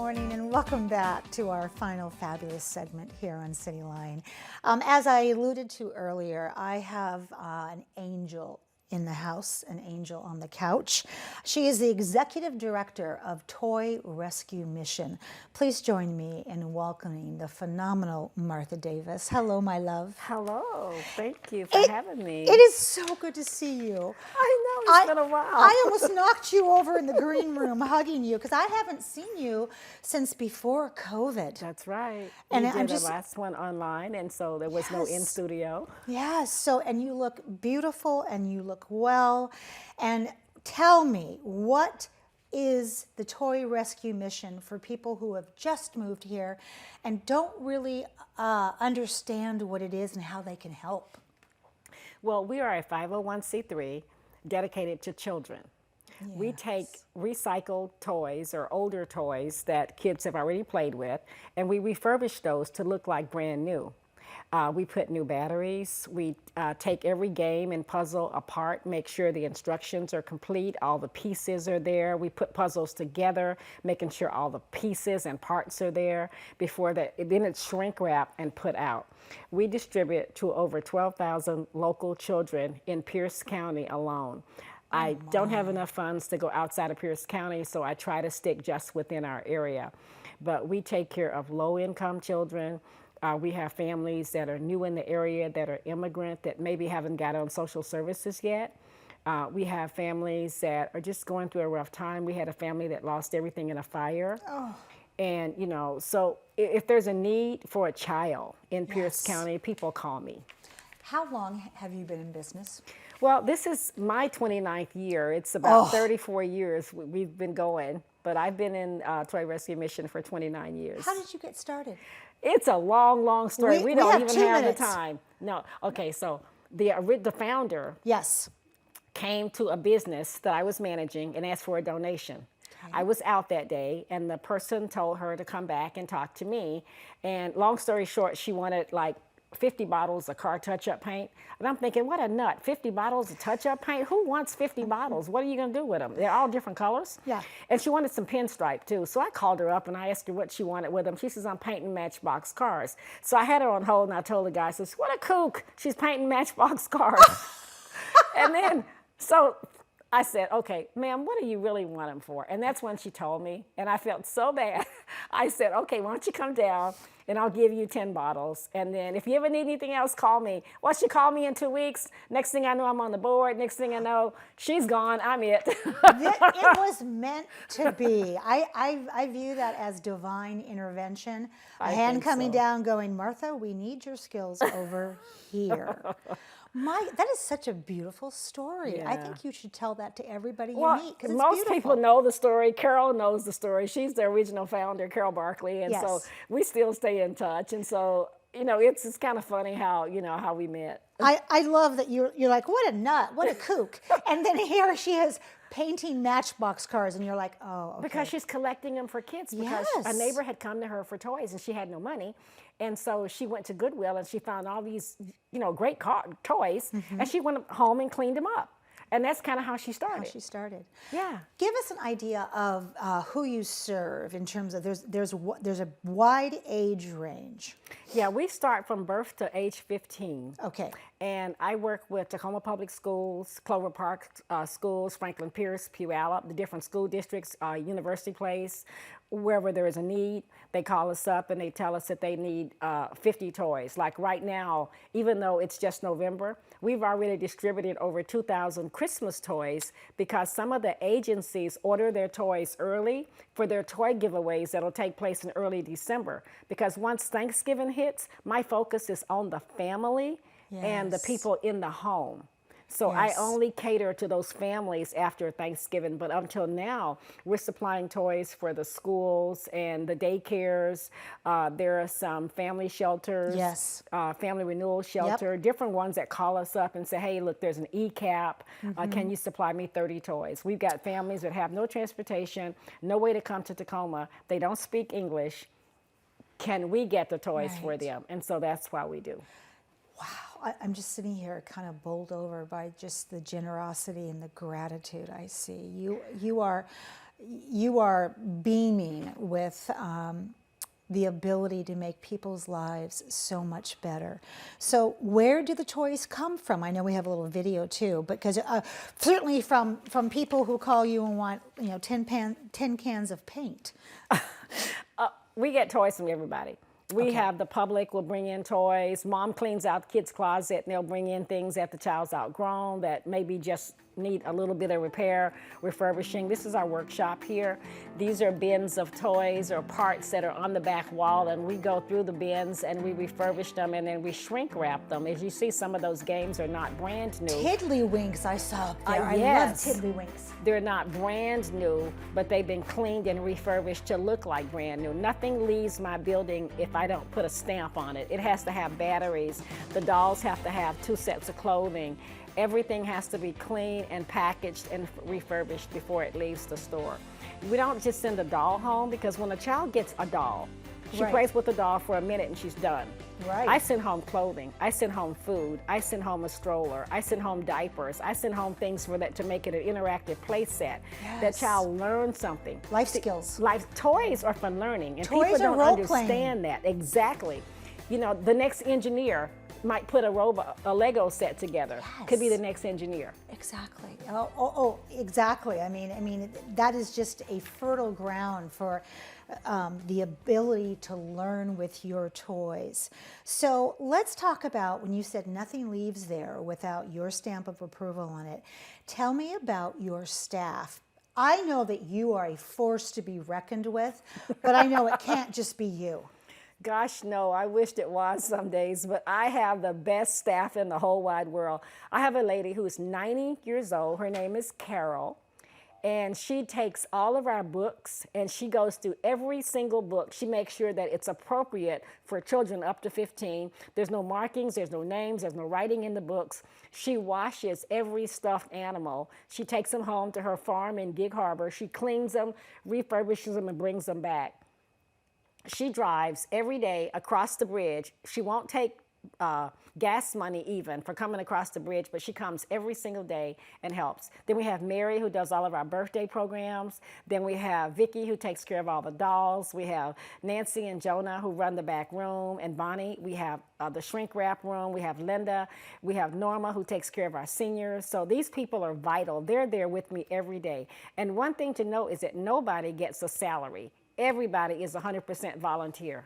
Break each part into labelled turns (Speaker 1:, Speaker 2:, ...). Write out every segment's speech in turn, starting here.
Speaker 1: morning and welcome back to our final fabulous segment here on Cityline. As I alluded to earlier, I have an angel in the house, an angel on the couch. She is the executive director of Toy Rescue Mission. Please join me in welcoming the phenomenal Martha Davis. Hello, my love.
Speaker 2: Hello, thank you for having me.
Speaker 1: It is so good to see you.
Speaker 2: I know, it's been a while.
Speaker 1: I almost knocked you over in the green room hugging you because I haven't seen you since before COVID.
Speaker 2: That's right.
Speaker 1: And
Speaker 2: we
Speaker 1: I'm
Speaker 2: did
Speaker 1: just-
Speaker 2: the last one online, and so there was no in studio.
Speaker 1: Yes, so, and you look beautiful and you look well. And tell me, what is the Toy Rescue Mission for people who have just moved here and don't really understand what it is and how they can help?
Speaker 2: Well, we are a 501c3 dedicated to children.
Speaker 1: Yes.
Speaker 2: We take recycled toys or older toys that kids have already played with, and we refurbish those to look like brand new. We put new batteries. We take every game and puzzle apart, make sure the instructions are complete, all the pieces are there. We put puzzles together, making sure all the pieces and parts are there before that. Then it's shrink wrap and put out. We distribute to over 12,000 local children in Pierce County alone. I don't have enough funds to go outside of Pierce County, so I try to stick just within our area. But we take care of low-income children. We have families that are new in the area, that are immigrant, that maybe haven't got on social services yet. We have families that are just going through a rough time. We had a family that lost everything in a fire.
Speaker 1: Oh.
Speaker 2: And, you know, so if there's a need for a child in Pierce
Speaker 1: Yes.
Speaker 2: County, people call me.
Speaker 1: How long have you been in business?
Speaker 2: Well, this is my 29th year. It's about 34 years we've been going, but I've been in Toy Rescue Mission for 29 years.
Speaker 1: How did you get started?
Speaker 2: It's a long, long story. We don't
Speaker 1: have
Speaker 2: even
Speaker 1: 2
Speaker 2: have
Speaker 1: minutes.
Speaker 2: the time. No. Okay, so the founder
Speaker 1: Yes.
Speaker 2: came to a business that I was managing and asked for a donation.
Speaker 1: Okay.
Speaker 2: I was out that day, and the person told her to come back and talk to me. And long story short, she wanted like 50 bottles of car touch-up paint. And I'm thinking, what a nut, 50 bottles of touch-up paint? Who wants 50 bottles? What are you gonna do with them? They're all different colors.
Speaker 1: Yeah.
Speaker 2: And she wanted some pinstripe too. So I called her up and I asked her what she wanted with them. She says, I'm painting Matchbox cars. So I had her on hold and I told the guy, I says, what a kook, she's painting Matchbox cars. And then, so I said, okay, ma'am, what do you really want them for? And that's when she told me, and I felt so bad. I said, okay, why don't you come down and I'll give you 10 bottles. And then if you ever need anything else, call me. Well, she called me in 2 weeks. Next thing I know, I'm on the board. Next thing I know, she's gone, I'm it.
Speaker 1: It was meant to be. I view that as divine intervention. A hand
Speaker 2: think
Speaker 1: coming
Speaker 2: so.
Speaker 1: down going, Martha, we need your skills over here. That is such a beautiful story. I
Speaker 2: Yeah.
Speaker 1: think you should tell that to everybody you
Speaker 2: Well,
Speaker 1: meet because it's
Speaker 2: most
Speaker 1: beautiful.
Speaker 2: people know the story. Carol knows the story. She's the original founder, Carol Barkley, and so
Speaker 1: Yes.
Speaker 2: we still stay in touch. And so, you know, it's kind of funny how, you know, how we met.
Speaker 1: I love that you're like, what a nut, what a kook. And then here she is painting Matchbox cars and you're like, oh, okay.
Speaker 2: Because she's collecting them for kids. Because a
Speaker 1: Yes.
Speaker 2: neighbor had come to her for toys and she had no money. And so she went to Goodwill and she found all these, you know, great toys. And she went home and cleaned them up. And that's kind of how she started.
Speaker 1: How she started.
Speaker 2: Yeah.
Speaker 1: Give us an idea of who you serve in terms of there's a wide age range.
Speaker 2: Yeah, we start from birth to age 15.
Speaker 1: Okay.
Speaker 2: And I work with Tacoma Public Schools, Clover Park Schools, Franklin Pierce, Puyallup, the different school districts, University Place. Wherever there is a need, they call us up and they tell us that they need 50 toys. Like right now, even though it's just November, we've already distributed over 2,000 Christmas toys because some of the agencies order their toys early for their toy giveaways that'll take place in early December. Because once Thanksgiving hits, my focus is on the family and the
Speaker 1: Yes.
Speaker 2: people in the home. So I
Speaker 1: Yes.
Speaker 2: only cater to those families after Thanksgiving, but until now, we're supplying toys for the schools and the daycares. There are some family shelters,
Speaker 1: Yes.
Speaker 2: family renewal shelter, different ones that call us up and say, hey, look, there's an E-cap. Can you supply me 30 toys? We've got families that have no transportation, no way to come to Tacoma. They don't speak English. Can we get the toys for
Speaker 1: Right.
Speaker 2: them? And so that's why we do.
Speaker 1: Wow, I'm just sitting here kind of bowled over by just the generosity and the gratitude I see. You are you are beaming with the ability to make people's lives so much better. So where do the toys come from? I know we have a little video too, because certainly from people who call you and want 10 cans of paint.
Speaker 2: We get toys from everybody. We
Speaker 1: Okay.
Speaker 2: have the public will bring in toys. Mom cleans out the kid's closet and they'll bring in things that the child's outgrown that maybe just need a little bit of repair, refurbishing. This is our workshop here. These are bins of toys or parts that are on the back wall, and we go through the bins and we refurbish them and then we shrink wrap them. As you see, some of those games are not brand new.
Speaker 1: Tiddlywinks I saw up there.
Speaker 2: Yes.
Speaker 1: I love Tiddlywinks.
Speaker 2: They're not brand new, but they've been cleaned and refurbished to look like brand new. Nothing leaves my building if I don't put a stamp on it. It has to have batteries. The dolls have to have 2 sets of clothing. Everything has to be clean and packaged and refurbished before it leaves the store. We don't just send a doll home, because when a child gets a doll, she
Speaker 1: Right.
Speaker 2: plays with the doll for a minute and she's done.
Speaker 1: Right.
Speaker 2: I send home clothing. I send home food. I send home a stroller. I send home diapers. I send home things for that to make it an interactive play set. That
Speaker 1: Yes.
Speaker 2: child learns something.
Speaker 1: Life skills.
Speaker 2: Life toys are for learning, and
Speaker 1: Toys
Speaker 2: people
Speaker 1: are
Speaker 2: don't
Speaker 1: role-playing.
Speaker 2: understand that. Exactly. You know, the next engineer might put a Lego set together. Could be
Speaker 1: Yes.
Speaker 2: the next engineer.
Speaker 1: Exactly. Exactly. I mean, that is just a fertile ground for the ability to learn with your toys. So let's talk about when you said nothing leaves there without your stamp of approval on it. Tell me about your staff. I know that you are a force to be reckoned with, but I know it can't just be you.
Speaker 2: Gosh, no, I wished it was some days, but I have the best staff in the whole wide world. I have a lady who's 90 years old. Her name is Carol, and she takes all of our books and she goes through every single book. She makes sure that it's appropriate for children up to 15. There's no markings, there's no names, there's no writing in the books. She washes every stuffed animal. She takes them home to her farm in Gig Harbor. She cleans them, refurbishes them, and brings them back. She drives every day across the bridge. She won't take gas money even for coming across the bridge, but she comes every single day and helps. Then we have Mary, who does all of our birthday programs. Then we have Vicky, who takes care of all the dolls. We have Nancy and Jonah, who run the back room, and Bonnie. We have the shrink wrap room. We have Linda. We have Norma, who takes care of our seniors. So these people are vital. They're there with me every day. And one thing to note is that nobody gets a salary. Everybody is 100% volunteer.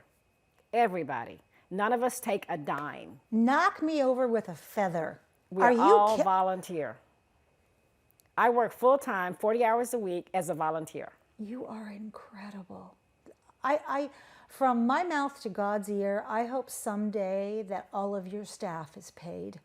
Speaker 2: Everybody. None of us take a dime.
Speaker 1: Knock me over with a feather.
Speaker 2: We're all volunteer. I work full-time, 40 hours a week as a volunteer.
Speaker 1: You are incredible. From my mouth to God's ear, I hope someday that all of your staff is paid.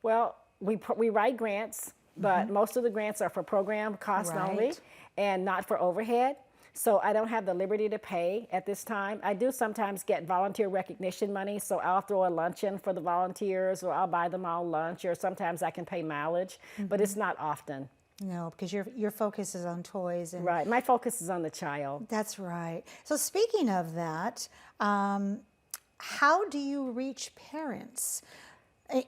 Speaker 2: Well, we write grants, but most of the grants are for program costs only
Speaker 1: Right.
Speaker 2: and not for overhead. So I don't have the liberty to pay at this time. I do sometimes get volunteer recognition money, so I'll throw a luncheon for the volunteers, or I'll buy them all lunch, or sometimes I can pay mileage, but it's not often.
Speaker 1: No, because your focus is on toys. And
Speaker 2: Right, my focus is on the child.
Speaker 1: That's right. So speaking of that, how do you reach parents?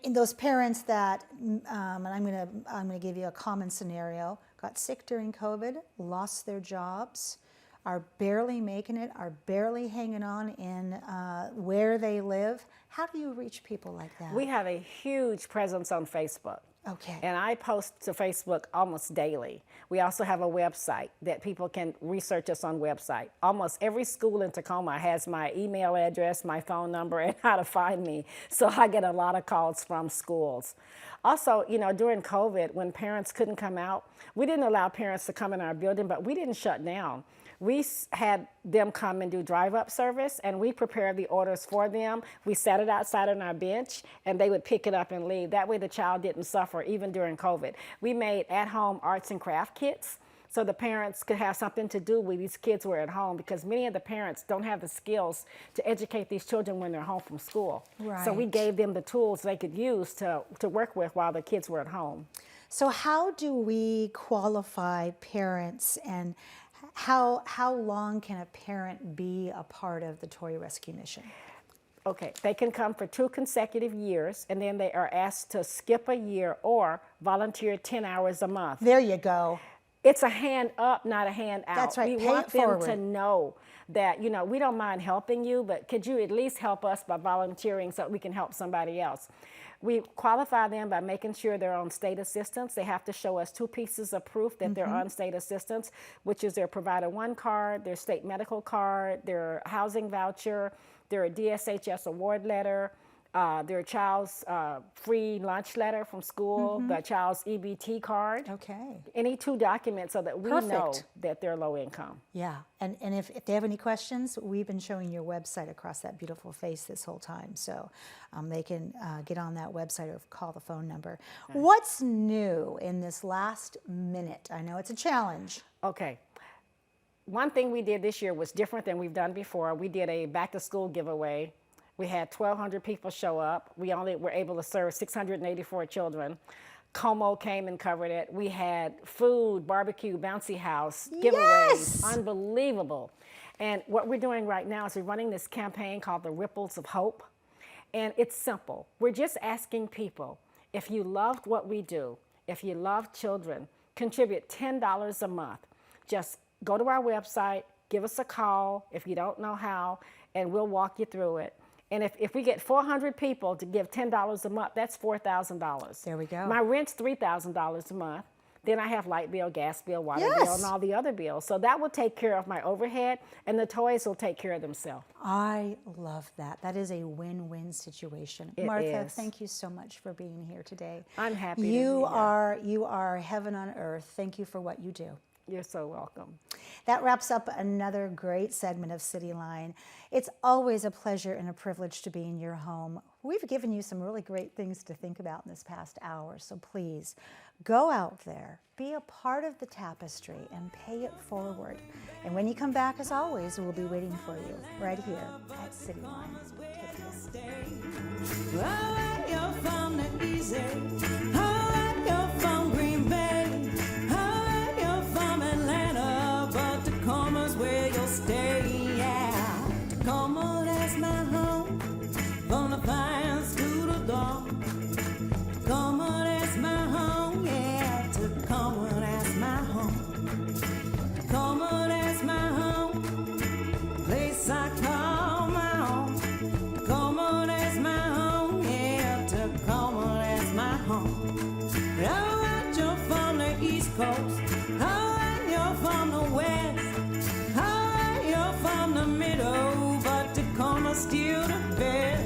Speaker 1: In those parents that, and I'm gonna give you a common scenario, got sick during COVID, lost their jobs, are barely making it, are barely hanging on in where they live. How do you reach people like that?
Speaker 2: We have a huge presence on Facebook.
Speaker 1: Okay.
Speaker 2: And I post to Facebook almost daily. We also have a website that people can research us on website. Almost every school in Tacoma has my email address, my phone number, and how to find me. So I get a lot of calls from schools. Also, you know, during COVID, when parents couldn't come out, we didn't allow parents to come in our building, but we didn't shut down. We had them come and do drive-up service, and we prepared the orders for them. We set it outside on our bench, and they would pick it up and leave. That way the child didn't suffer, even during COVID. We made at-home arts and craft kits, so the parents could have something to do when these kids were at home, because many of the parents don't have the skills to educate these children when they're home from school. So we
Speaker 1: Right.
Speaker 2: gave them the tools they could use to work with while the kids were at home.
Speaker 1: So how do we qualify parents, and how long can a parent be a part of the Toy Rescue Mission?
Speaker 2: Okay, they can come for 2 consecutive years, and then they are asked to skip a year or volunteer 10 hours a month.
Speaker 1: There you go.
Speaker 2: It's a hand up, not a hand out.
Speaker 1: That's right.
Speaker 2: We
Speaker 1: Pay
Speaker 2: want
Speaker 1: it
Speaker 2: them
Speaker 1: forward.
Speaker 2: to know that, you know, we don't mind helping you, but could you at least help us by volunteering so we can help somebody else? We qualify them by making sure they're on state assistance. They have to show us 2 pieces of proof that they're on state assistance, which is their Provider One card, their state medical card, their housing voucher, their DSHS award letter, their child's free lunch letter from school, the child's EBT card.
Speaker 1: Okay.
Speaker 2: Any 2 documents so that we know
Speaker 1: Perfect.
Speaker 2: that they're low income.
Speaker 1: Yeah, and if they have any questions, we've been showing your website across that beautiful face this whole time, so they can get on that website or call the phone number. What's new in this last minute? I know it's a challenge.
Speaker 2: Okay. One thing we did this year was different than we've done before. We did a back to school giveaway. We had 1,200 people show up. We only were able to serve 684 children. Como came and covered it. We had food, barbecue, bouncy house, giveaways.
Speaker 1: Yes!
Speaker 2: Unbelievable. And what we're doing right now is we're running this campaign called the Ripples of Hope. And it's simple. We're just asking people, if you loved what we do, if you love children, contribute $10 a month. Just go to our website, give us a call if you don't know how, and we'll walk you through it. And if we get 400 people to give $10 a month, that's $4,000.
Speaker 1: There we go.
Speaker 2: My rent's $3,000 a month. Then I have light bill, gas bill, water bill,
Speaker 1: Yes.
Speaker 2: and all the other bills. So that will take care of my overhead, and the toys will take care of themselves.
Speaker 1: I love that. That is a win-win situation.
Speaker 2: It
Speaker 1: Martha,
Speaker 2: is.
Speaker 1: thank you so much for being here today.
Speaker 2: I'm happy to be
Speaker 1: You
Speaker 2: here.
Speaker 1: you are heaven on earth. Thank you for what you do.
Speaker 2: You're so welcome.
Speaker 1: That wraps up another great segment of Cityline. It's always a pleasure and a privilege to be in your home. We've given you some really great things to think about in this past hour, so please go out there, be a part of the tapestry, and pay it forward. And when you come back, as always, we'll be waiting for you right here at Cityline. Take care.
Speaker 3: Alright, you're from the easy. Alright, you're from Green Bay. Alright, you're from Atlanta, but Tacoma's where you'll stay. Yeah, Tacoma, that's my home. From the pines to the dawn. Tacoma, that's my home. Yeah, Tacoma, that's my home. Tacoma, that's my home. Place I call my own. Tacoma, that's my home. Yeah, Tacoma, that's my home. Alright, you're from the East Coast. Alright, you're from the West. Alright, you're from the middle, but Tacoma's still the best.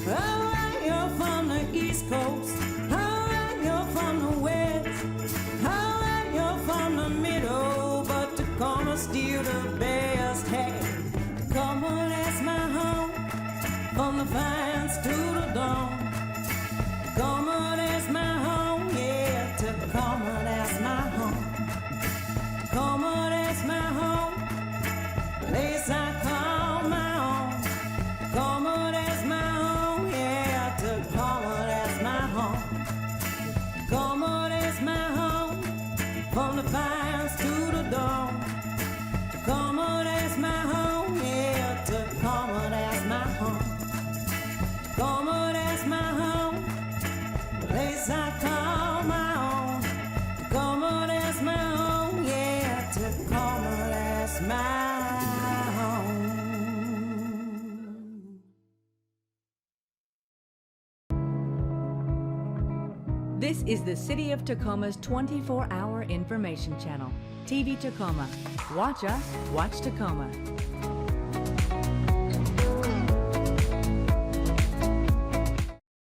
Speaker 3: Alright, you're from the East Coast. Alright, you're from the West. Alright, you're from the middle, but Tacoma's still the best. Hey, Tacoma, that's my home. From the pines to the dawn. Tacoma, that's my home. Yeah, Tacoma, that's my home. Tacoma, that's my home. Place I call my own. Tacoma, that's my home. Yeah, Tacoma, that's my home. Tacoma, that's my home. From the pines to the dawn. Tacoma, that's my home. Yeah, Tacoma, that's my home. Tacoma, that's my home. Place I call my own. Tacoma, that's my home. Yeah, Tacoma, that's my home.
Speaker 4: This is the City of Tacoma's 24-hour information channel, TV Tacoma. Watch us, watch Tacoma.